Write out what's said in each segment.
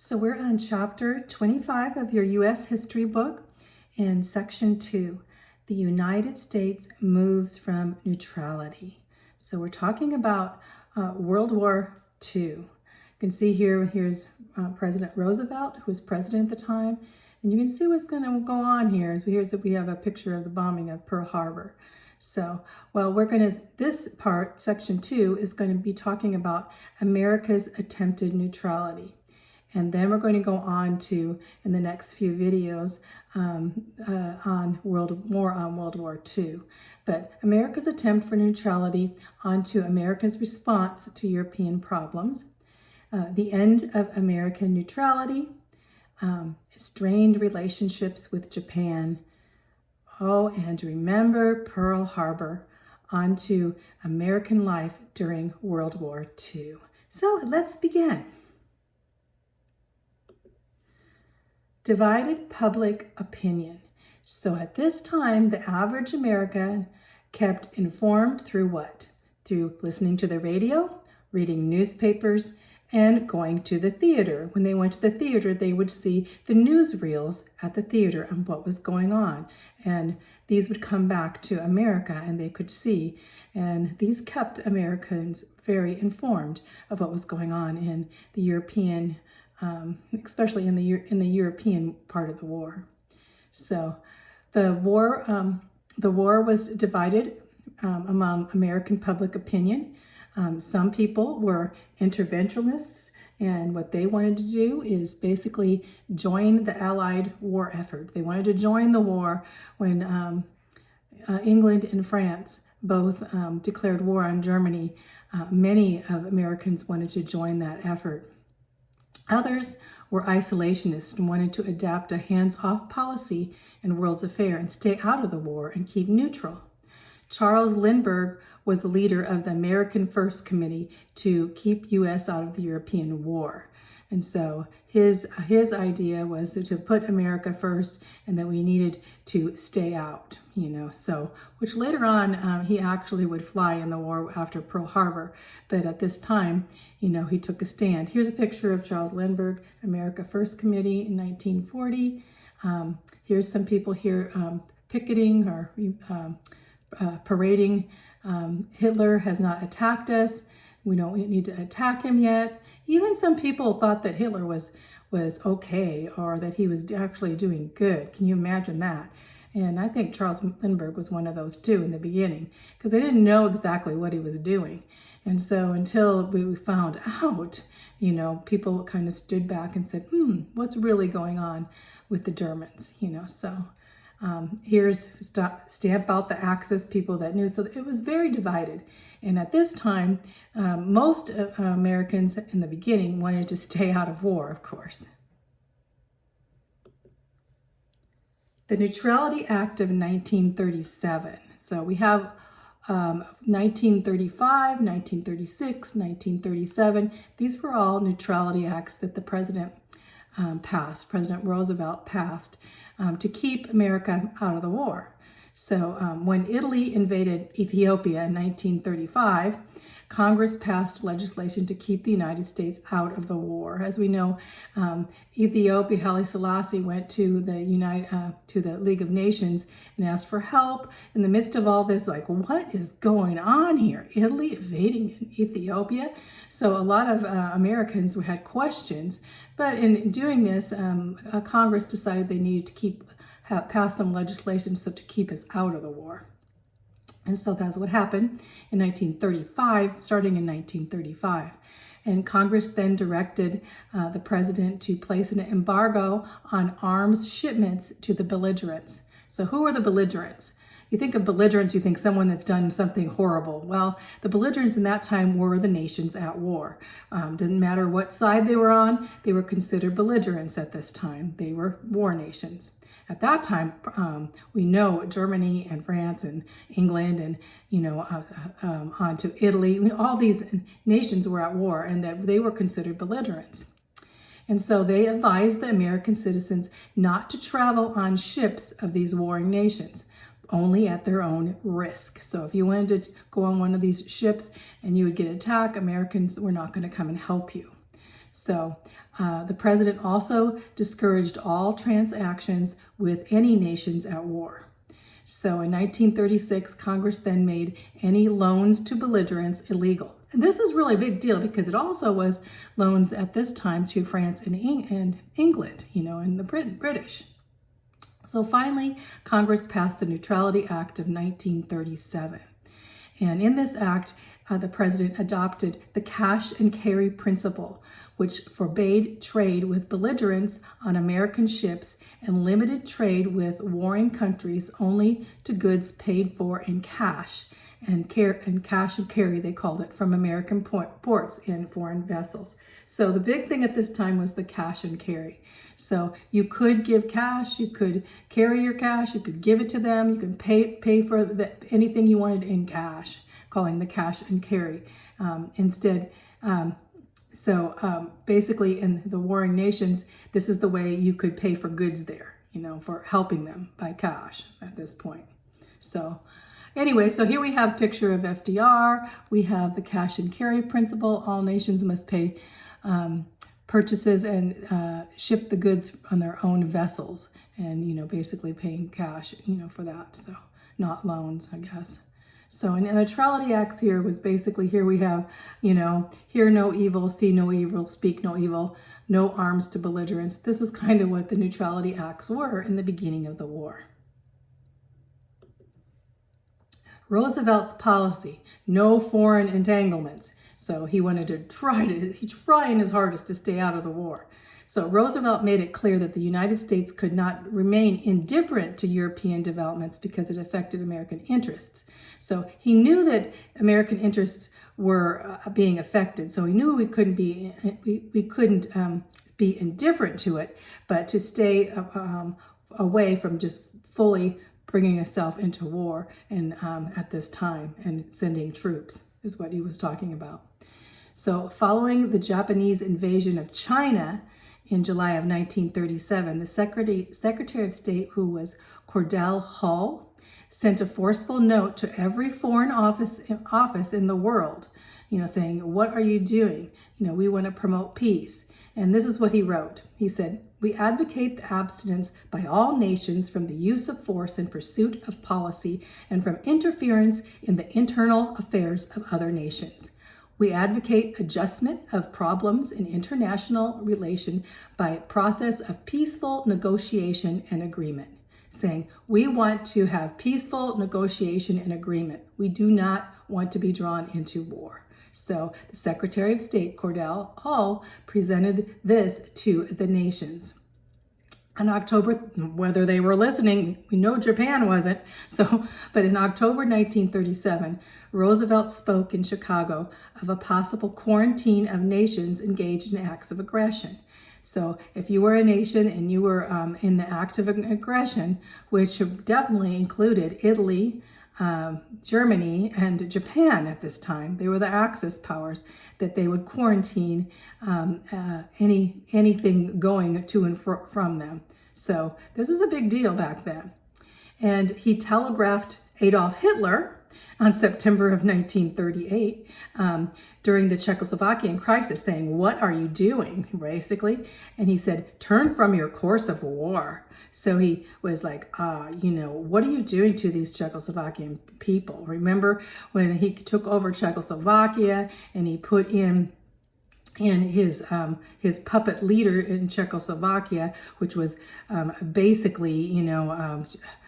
So we're on chapter 25 of your U.S. history book in section 2. The United States moves from neutrality. So we're talking about World War II. You can see here's President Roosevelt, who was president at the time. And you can see what's going to go on here. We have a picture of the bombing of Pearl Harbor. So, well, this part, section 2, is going to be talking about America's attempted neutrality. And then we're going to go on to, in the next few videos, on World War II. But America's attempt for neutrality onto America's response to European problems, the end of American neutrality, strained relationships with Japan. Oh, and remember Pearl Harbor, onto American life during World War II. So let's begin. Divided public opinion. So at this time, the average American kept informed through what? Through listening to the radio, reading newspapers, and going to the theater. When they went to the theater, they would see the newsreels at the theater on what was going on. And these would come back to America and they could see. And these kept Americans very informed of what was going on in the European, especially in the European part of the war. So the war was divided among American public opinion. Some people were interventionists, and what they wanted to do is basically join the Allied war effort. They wanted to join the war when England and France both declared war on Germany. Many of Americans wanted to join that effort. Others were isolationists and wanted to adopt a hands-off policy in world's affairs and stay out of the war and keep neutral. Charles Lindbergh was the leader of the American First Committee to keep U.S. out of the European war. And so his idea was to put America first and that we needed to stay out, so, which later on he actually would fly in the war after Pearl Harbor. But at this time, he took a stand. Here's a picture of Charles Lindbergh, America First Committee in 1940. Here's some people here picketing or parading. Hitler has not attacked us. We don't need to attack him yet. Even some people thought that Hitler was okay, or that he was actually doing good. Can you imagine that? And I think Charles Lindbergh was one of those too in the beginning, because they didn't know exactly what he was doing. And so until we found out, people kind of stood back and said, what's really going on with the Germans? So here's stamp out the Axis, people that knew. So it was very divided. And at this time, most Americans in the beginning wanted to stay out of war, of course. The Neutrality Act of 1937. So we have 1935, 1936, 1937. These were all neutrality acts that the president President Roosevelt passed to keep America out of the war. So when Italy invaded Ethiopia in 1935, Congress passed legislation to keep the United States out of the war. As we know, Ethiopia, Haile Selassie went to the League of Nations and asked for help. In the midst of all this, what is going on here? Italy invading Ethiopia? So a lot of Americans had questions. But in doing this, Congress decided they needed to pass some legislation to keep us out of the war. And so that's what happened in 1935, starting in 1935. And Congress then directed the president to place an embargo on arms shipments to the belligerents. So who are the belligerents? You think of belligerents, you think someone that's done something horrible. Well, the belligerents in that time were the nations at war. Didn't matter what side they were on, they were considered belligerents at this time. They were war nations. At that time, we know Germany and France and England and, on to Italy, all these nations were at war and that they were considered belligerents. And so they advised the American citizens not to travel on ships of these warring nations, only at their own risk. So if you wanted to go on one of these ships and you would get attacked, Americans were not going to come and help you. So The president also discouraged all transactions with any nations at war. So in 1936, Congress then made any loans to belligerents illegal. And this is really a big deal because it also was loans at this time to France and England, and the British. So finally, Congress passed the Neutrality Act of 1937. And in this act, the president adopted the cash and carry principle, which forbade trade with belligerents on American ships and limited trade with warring countries only to goods paid for in cash and cash and carry, they called it, from American ports in foreign vessels. So the big thing at this time was the cash and carry. So you could give cash, you could carry your cash, you could give it to them, you could pay for anything you wanted in cash, calling the cash and carry. Basically in the warring nations, this is the way you could pay for goods there, for helping them by cash at this point. So anyway, so here we have a picture of FDR. We have the cash and carry principle. All nations must pay purchases and ship the goods on their own vessels, and basically paying cash for that, so not loans, I guess. So in the Neutrality Acts here was basically, here we have hear no evil, see no evil, speak no evil, no arms to belligerents. This was kind of what the Neutrality Acts were in the beginning of the war. Roosevelt's policy: no foreign entanglements. So he wanted to trying his hardest to stay out of the war. So Roosevelt made it clear that the United States could not remain indifferent to European developments because it affected American interests. So he knew that American interests were being affected. So he knew we couldn't be indifferent to it, but to stay away from just fully bringing himself into war and at this time and sending troops is what he was talking about. So following the Japanese invasion of China in July of 1937, the Secretary of State, who was Cordell Hull, sent a forceful note to every foreign office in the world, saying, what are you doing? We want to promote peace. And this is what he wrote. He said, we advocate the abstinence by all nations from the use of force in pursuit of policy and from interference in the internal affairs of other nations. We advocate adjustment of problems in international relation by a process of peaceful negotiation and agreement, saying we want to have peaceful negotiation and agreement. We do not want to be drawn into war. So the Secretary of State, Cordell Hull, presented this to the nations. In October, whether they were listening, we know Japan wasn't. But in October 1937, Roosevelt spoke in Chicago of a possible quarantine of nations engaged in acts of aggression. So if you were a nation and you were in the act of aggression, which definitely included Italy, Germany, and Japan at this time, they were the Axis powers, that they would quarantine anything going to and from them. So this was a big deal back then. And he telegraphed Adolf Hitler on September of 1938 during the Czechoslovakian crisis, saying, what are you doing, basically? And he said, turn from your course of war. So he was like, what are you doing to these Czechoslovakian people? Remember when he took over Czechoslovakia and he put in his puppet leader in Czechoslovakia, which was basically,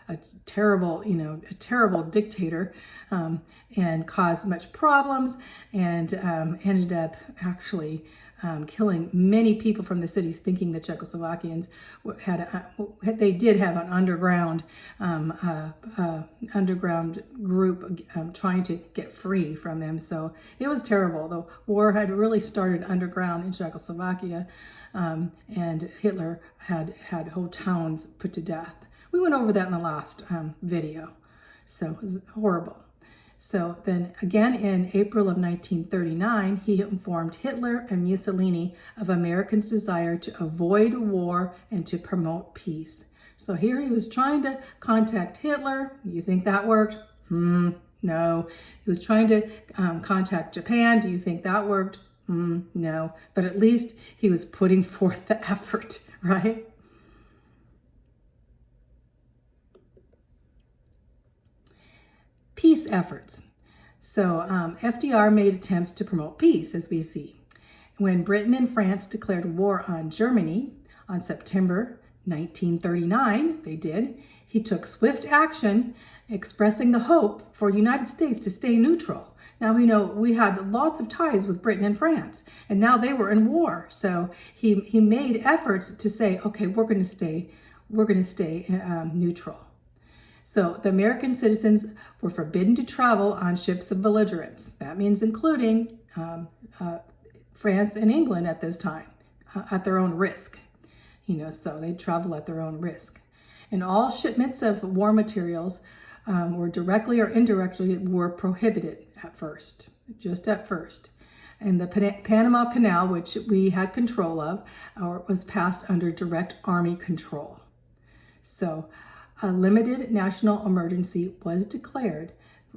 a terrible dictator, and caused much problems, and ended up actually killing many people from the cities, thinking the Czechoslovakians did have an underground group trying to get free from them. So it was terrible. The war had really started underground in Czechoslovakia, and Hitler had whole towns put to death. We went over that in the last video. So it was horrible. So then again in April of 1939, he informed Hitler and Mussolini of Americans' desire to avoid war and to promote peace. So here he was trying to contact Hitler. You think that worked? No. He was trying to contact Japan. Do you think that worked? No, but at least he was putting forth the effort, right? Peace efforts. So FDR made attempts to promote peace, as we see. When Britain and France declared war on Germany on September 1939, they did, he took swift action, expressing the hope for the United States to stay neutral. Now we know we had lots of ties with Britain and France, and now they were in war. So he made efforts to say, okay, we're going to stay neutral. So the American citizens were forbidden to travel on ships of belligerents. That means including France and England at this time, at their own risk. So they travel at their own risk. And all shipments of war materials were directly or indirectly were prohibited at first, just at first. And the Panama Canal, which we had control of, was passed under direct Army control. So a limited national emergency was declared.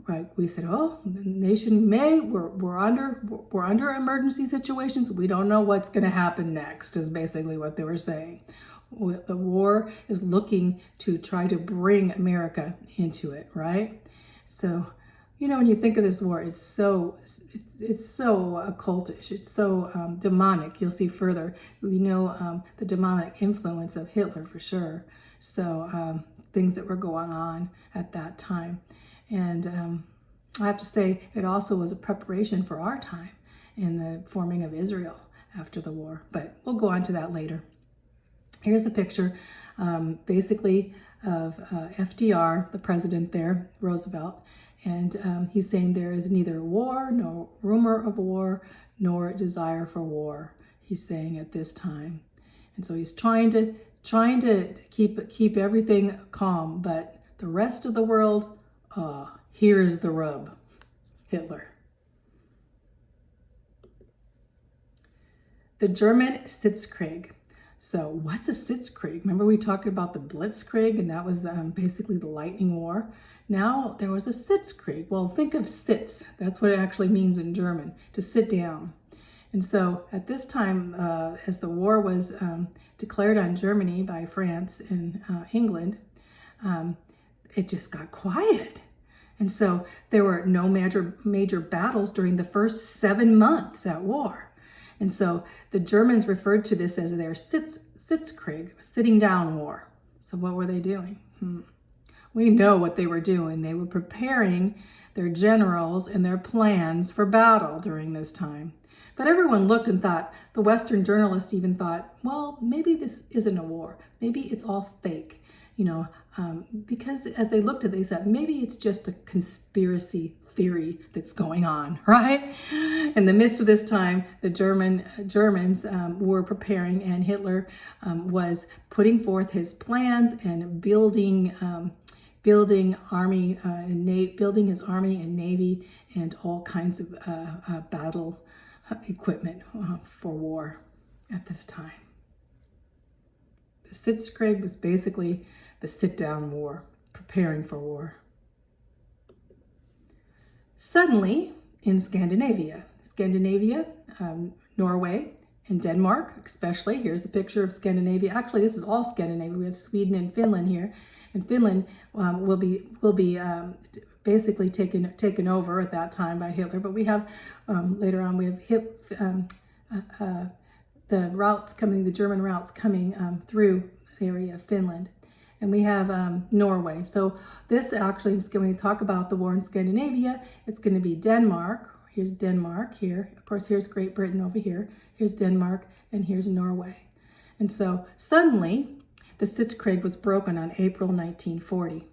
Right? We said, oh, the nation we're under emergency situations. We don't know what's going to happen next, is basically what they were saying. The war is looking to try to bring America into it, right? So, when you think of this war, it's so occultish. It's so demonic. You'll see further. We know the demonic influence of Hitler for sure. So things that were going on at that time. And I have to say, it also was a preparation for our time in the forming of Israel after the war. But we'll go on to that later. Here's a picture, basically, of FDR, the president there, Roosevelt. And he's saying there is neither war, no rumor of war, nor desire for war, he's saying at this time. And so he's trying to keep everything calm, but the rest of the world, here's the rub. Hitler. The German Sitzkrieg. So what's a Sitzkrieg? Remember we talked about the Blitzkrieg, and that was basically the lightning war. Now there was a Sitzkrieg. Well, think of Sitz. That's what it actually means in German, to sit down. And so at this time, as the war was declared on Germany by France and England, it just got quiet. And so there were no major battles during the first 7 months at war. And so the Germans referred to this as their Sitzkrieg, sitting down war. So what were they doing? We know what they were doing. They were preparing their generals and their plans for battle during this time. But everyone looked and thought, the Western journalists even thought, well, maybe this isn't a war. Maybe it's all fake. Because as they looked at it, they said, maybe it's just a conspiracy theory that's going on, right? In the midst of this time, the Germans were preparing, and Hitler was putting forth his plans and building his army and navy and all kinds of battle equipment for war at this time. The Sitzkrieg was basically the sit-down war, preparing for war. Suddenly, in Scandinavia, Norway, and Denmark, especially, here's a picture of Scandinavia. Actually, this is all Scandinavia. We have Sweden and Finland here, and Finland will be basically taken over at that time by Hitler. But we have later on the routes coming, the German routes coming through the area of Finland. And we have Norway. So this actually is when we talk about the war in Scandinavia, it's going to be Denmark. Here's Denmark here. Of course, here's Great Britain over here. Here's Denmark, and here's Norway. And so suddenly, the Sitzkrieg was broken on April 1940.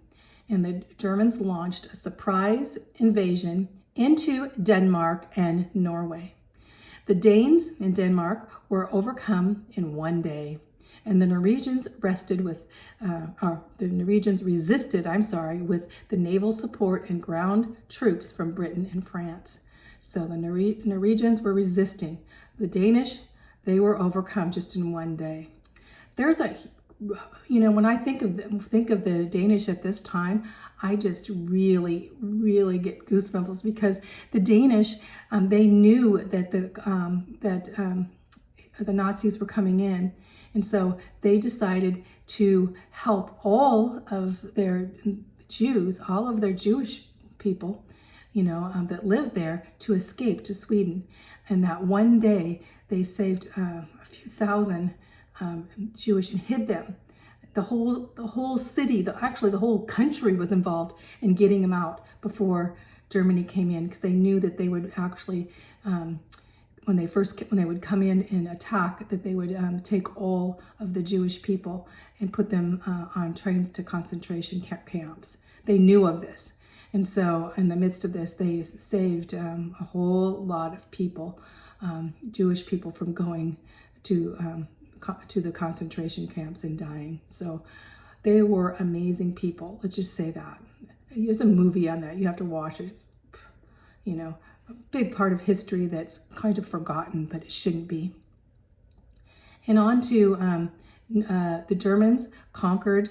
And the Germans launched a surprise invasion into Denmark and Norway. The Danes in Denmark were overcome in one day. And the Norwegians resisted with the naval support and ground troops from Britain and France. So the Norwegians were resisting. The Danish, they were overcome just in one day. There's a when I think of the Danish at this time, I just really, really get goosebumps, because the Danish, they knew that the Nazis were coming in, and so they decided to help all of their Jews, all of their Jewish people, that lived there, to escape to Sweden. And that one day they saved a few thousand Jewish and hid them. The whole city, actually the whole country was involved in getting them out before Germany came in, because they knew that they would actually, when they would come in and attack, that they would take all of the Jewish people and put them on trains to concentration camps. They knew of this. And so in the midst of this, they saved a whole lot of people, Jewish people, from going to the concentration camps and dying. So they were amazing people. Let's just say that. There's a movie on that. You have to watch it. It's, a big part of history that's kind of forgotten, but it shouldn't be. And on to the Germans conquered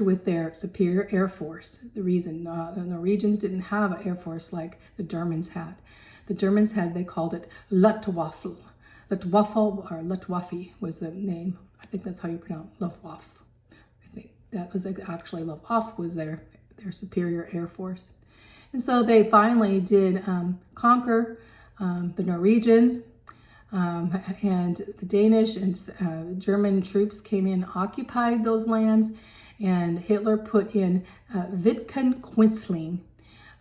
with their superior air force. The reason the Norwegians didn't have an air force like the Germans had. The Germans had, they called it Luftwaffe. Luftwaffe was the name. I think that's how you pronounce Luftwaffe. I think that was actually Luftwaffe was their superior air force. And so they finally did conquer the Norwegians, and the Danish and German troops came in, occupied those lands, and Hitler put in Vidkun Quisling,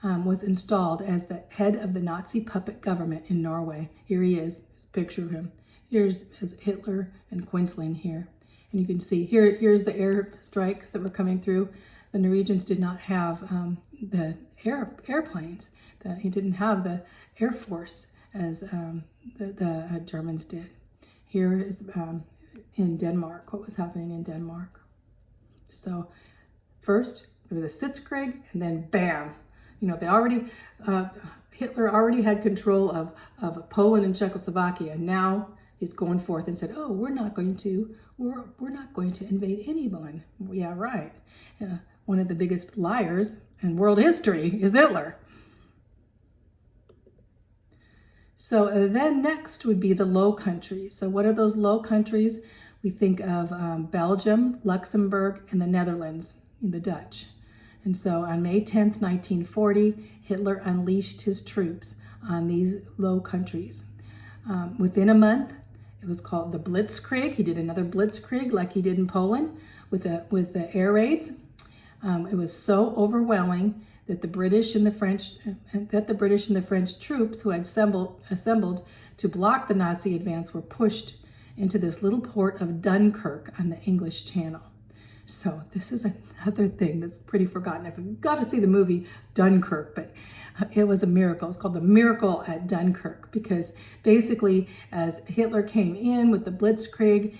was installed as the head of the Nazi puppet government in Norway. Here he is, there's a picture of him. Here's Hitler and Quisling here. And you can see here's the air strikes that were coming through. The Norwegians did not have the airplanes. He didn't have the air force as the Germans did. Here is in Denmark, what was happening in Denmark. So first there was a Sitzkrieg, and then bam, they already Hitler already had control of Poland and Czechoslovakia. And now he's going forth and said, "Oh, we're not going to invade anyone." Yeah, right. One of the biggest liars in world history is Hitler. So then next would be the Low Countries. So what are those Low Countries? We think of Belgium, Luxembourg, and the Netherlands, the Dutch. And so on May 10th, 1940, Hitler unleashed his troops on these Low Countries. Within a month, it was called the Blitzkrieg. He did another Blitzkrieg like he did in Poland with the air raids. It was so overwhelming that the British and the French troops who had assembled to block the Nazi advance were pushed into this little port of Dunkirk on the English Channel. So this is another thing that's pretty forgotten. I've got to see the movie Dunkirk, but it was a miracle. It's called The Miracle at Dunkirk, because basically as Hitler came in with the Blitzkrieg,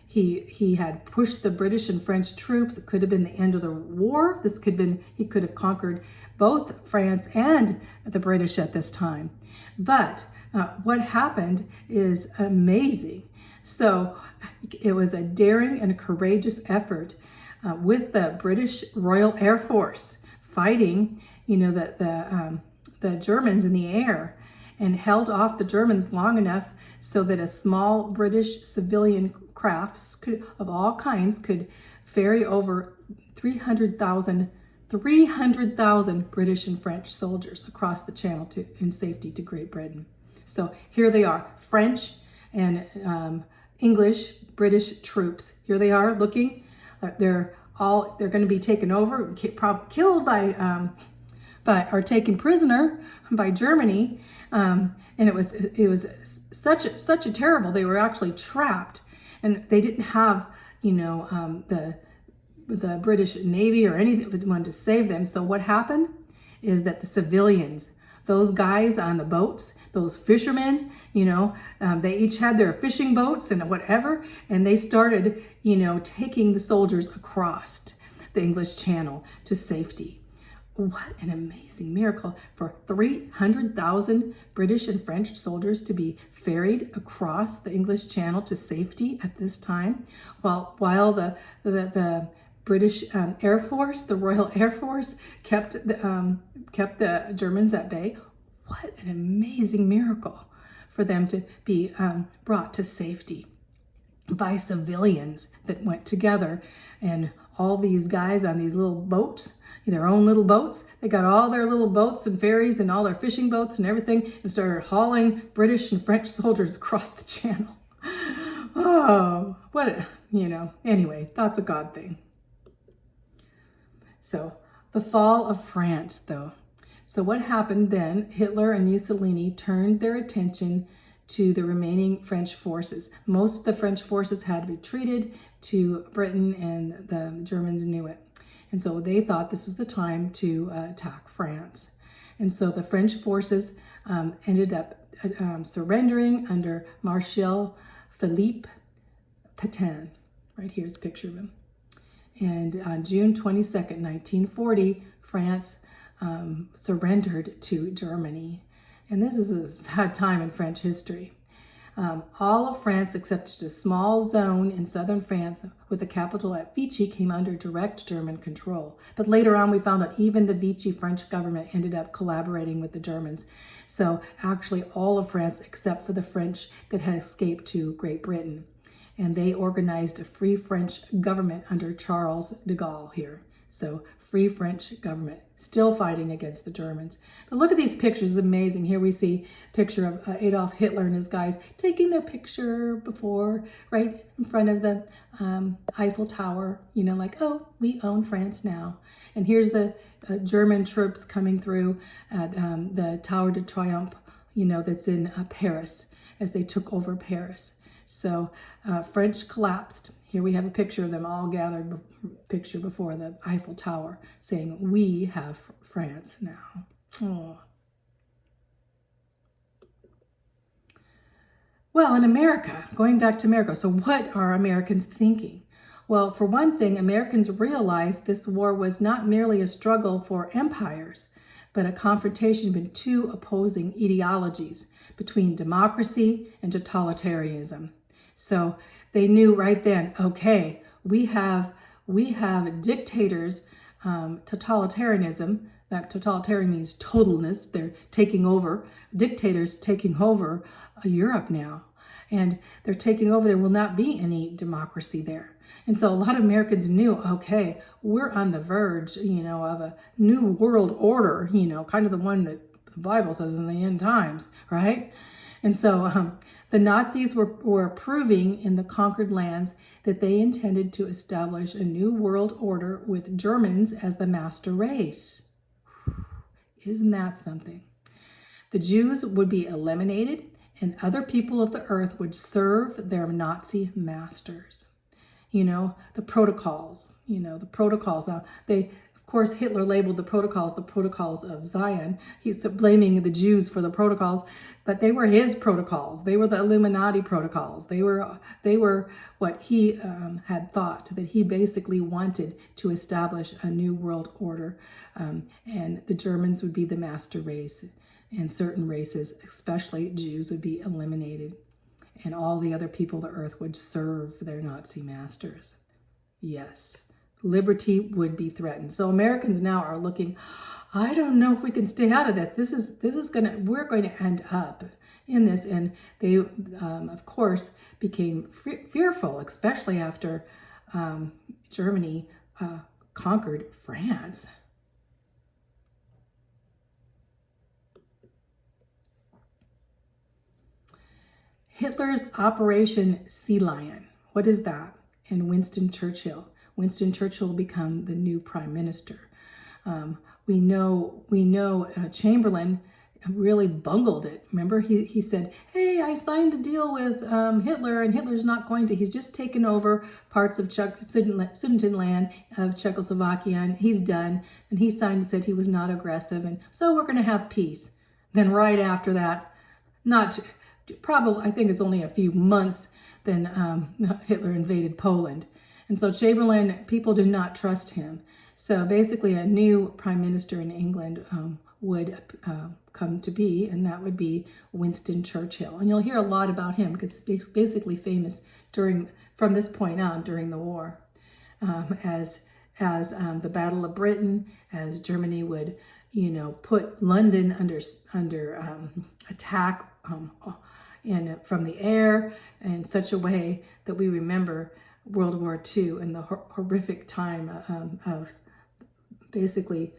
he had pushed the British and French troops. It could have been the end of the war. He could have conquered both France and the British at this time. But what happened is amazing. So it was a daring and a courageous effort with the British Royal Air Force fighting, the Germans in the air, and held off the Germans long enough so that a small British civilian crafts of all kinds could ferry over 300,000 British and French soldiers across the Channel in safety to Great Britain. So here they are, French and English, British troops. Here they are looking. They're going to be taken over, killed or taken prisoner by Germany. And it was such a terrible. They were actually trapped, and they didn't have the British Navy or anyone to save them. So what happened is that the civilians, those guys on the boats, those fishermen, they each had their fishing boats and whatever, and they started, taking the soldiers across the English Channel to safety. what an amazing miracle for 300,000 British and French soldiers to be ferried across the English Channel to safety at this time, while the British Air Force, the Royal Air Force, kept the Germans at bay. What an amazing miracle for them to be brought to safety by civilians that went together, and all these guys on these little boats, their own little boats. They got all their little boats and ferries and all their fishing boats and everything, and started hauling British and French soldiers across the channel. Oh, anyway, that's a God thing. So the fall of France, though. So what happened then? Hitler and Mussolini turned their attention to the remaining French forces. Most of the French forces had retreated to Britain, and the Germans knew it. And so they thought this was the time to attack France. And so the French forces ended up surrendering under Marshal Philippe Pétain. Right here's a picture of him. And on June 22nd, 1940, France surrendered to Germany. And this is a sad time in French history. All of France, except just a small zone in southern France with the capital at Vichy, came under direct German control. But later on, we found out even the Vichy French government ended up collaborating with the Germans. So actually all of France, except for the French that had escaped to Great Britain. And they organized a free French government under Charles de Gaulle here. So free French government, still fighting against the Germans. But look at these pictures, it's amazing. Here we see a picture of Adolf Hitler and his guys taking their picture before, right in front of the Eiffel Tower, like, oh, we own France now. And here's the German troops coming through at the Tower de Triomphe, that's in Paris, as they took over Paris. So French collapsed. Here we have a picture of them all gathered, picture before the Eiffel Tower, saying, we have France now. Oh. Well, in America, going back to America, so what are Americans thinking? Well, for one thing, Americans realized this war was not merely a struggle for empires, but a confrontation between two opposing ideologies, between democracy and totalitarianism. So they knew right then, okay, we have dictators, totalitarianism. That totalitarian means totalness. They're taking over, dictators taking over Europe now. And they're taking over, there will not be any democracy there. And so a lot of Americans knew, okay, we're on the verge, of a new world order, kind of the one that the Bible says in the end times, right? And so the Nazis were proving in the conquered lands that they intended to establish a new world order with Germans as the master race. Isn't that something? The Jews would be eliminated, and other people of the earth would serve their Nazi masters. The protocols, Now, of course, Hitler labeled the protocols of Zion. He's blaming the Jews for the protocols, but they were his protocols. They were the Illuminati protocols. They were what he had thought, that he basically wanted to establish a new world order, and the Germans would be the master race, and certain races, especially Jews, would be eliminated, and all the other people of the earth would serve their Nazi masters. Yes. Liberty would be threatened. So Americans now are looking, I don't know if we can stay out of this. We're going to end up in this. And they, of course, became fearful, especially after Germany conquered France. Hitler's Operation Sea Lion. What is that? And Winston Churchill. Winston Churchill will become the new prime minister. We know Chamberlain really bungled it. Remember, he said, hey, I signed a deal with Hitler, and Hitler's not going to. He's just taken over parts of Sudetenland of Czechoslovakia, and he's done. And he signed and said he was not aggressive, and so we're going to have peace. Then right after that, I think it's only a few months, then Hitler invaded Poland. And so Chamberlain, people did not trust him. So basically a new prime minister in England would come to be, and that would be Winston Churchill. And you'll hear a lot about him because he's basically famous from this point on during the war, as the Battle of Britain, as Germany would, put London under attack from the air in such a way that we remember World War II and the horrific time of basically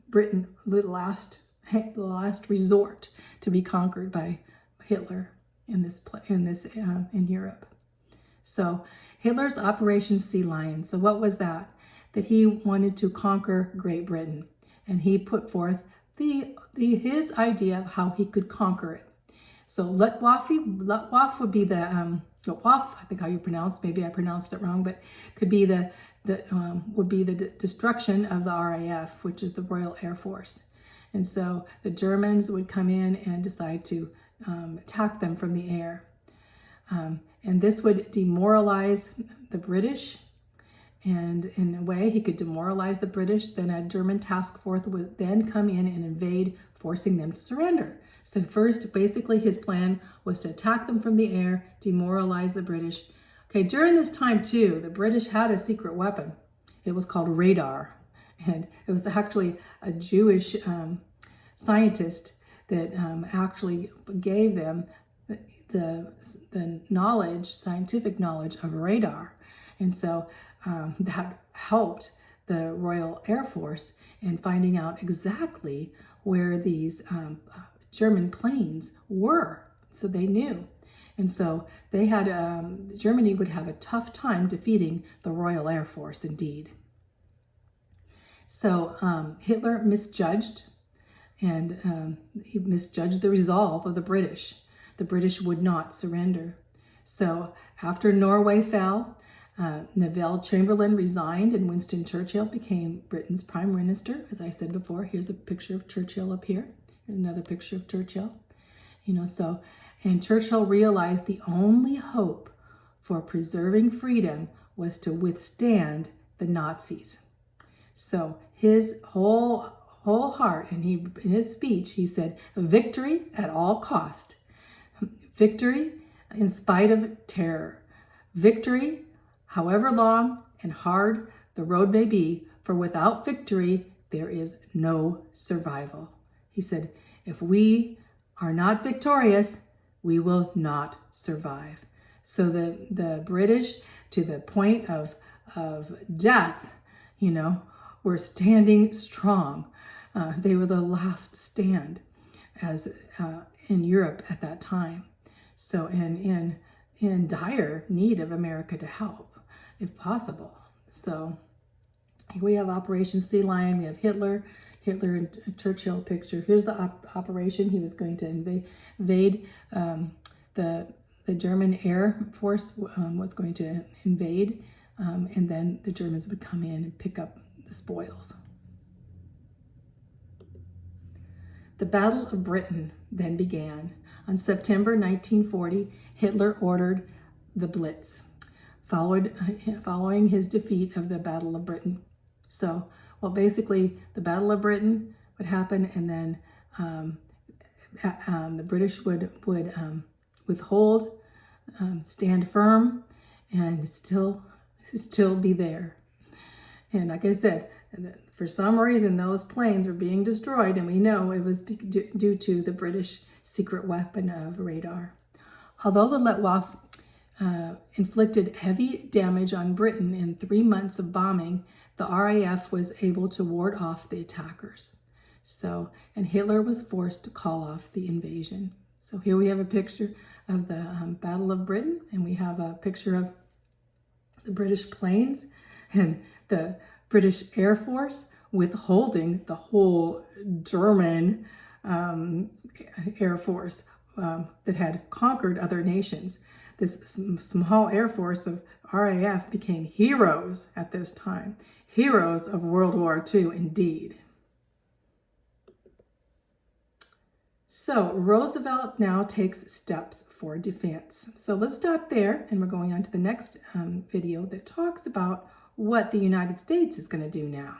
Britain, the last resort to be conquered by Hitler in Europe. So Hitler's Operation Sea Lion. So what was that? That he wanted to conquer Great Britain, and he put forth his idea of how he could conquer it. So Luftwaffe would be the Luftwaffe, I think how you pronounce. Maybe I pronounced it wrong, but could be would be the destruction of the RAF, which is the Royal Air Force. And so the Germans would come in and decide to attack them from the air. And this would demoralize the British. And in a way, he could demoralize the British. Then a German task force would then come in and invade, forcing them to surrender. So first, basically, his plan was to attack them from the air, demoralize the British. Okay, during this time, too, the British had a secret weapon. It was called radar. And it was actually a Jewish scientist that actually gave them the scientific knowledge of radar. And so that helped the Royal Air Force in finding out exactly where these German planes were. So they knew. And so they had, Germany would have a tough time defeating the Royal Air Force indeed. So Hitler misjudged, and he misjudged the resolve of the British. The British would not surrender. So after Norway fell, Neville Chamberlain resigned and Winston Churchill became Britain's prime minister. As I said before, here's a picture of Churchill up here. Here's another picture of Churchill. And Churchill realized the only hope for preserving freedom was to withstand the Nazis. So his whole heart, and in his speech, he said, victory at all cost. Victory in spite of terror. Victory, however long and hard the road may be, for without victory, there is no survival. He said, if we are not victorious, we will not survive. So the British, to the point of death, were standing strong. They were the last stand as in Europe at that time. So in dire need of America to help, if possible. So we have Operation Sea Lion. We have Hitler and Churchill picture. Here's the operation. He was going to invade the German Air Force was going to invade, and then the Germans would come in and pick up the spoils. The Battle of Britain then began. On September 1940, Hitler ordered the Blitz, following his defeat of the Battle of Britain. So, basically, the Battle of Britain would happen, and then the British would withhold, stand firm, and still be there. And like I said, for some reason, those planes were being destroyed, and we know it was due to the British secret weapon of radar. Although the Luftwaffe inflicted heavy damage on Britain in 3 months of bombing, the RAF was able to ward off the attackers. So, and Hitler was forced to call off the invasion. So here we have a picture of the Battle of Britain, and we have a picture of the British planes and the British Air Force withholding the whole German Air Force that had conquered other nations. This small Air Force of RAF became heroes at this time. Heroes of World War II, indeed. So Roosevelt now takes steps for defense. So let's stop there, and we're going on to the next video that talks about what the United States is going to do now.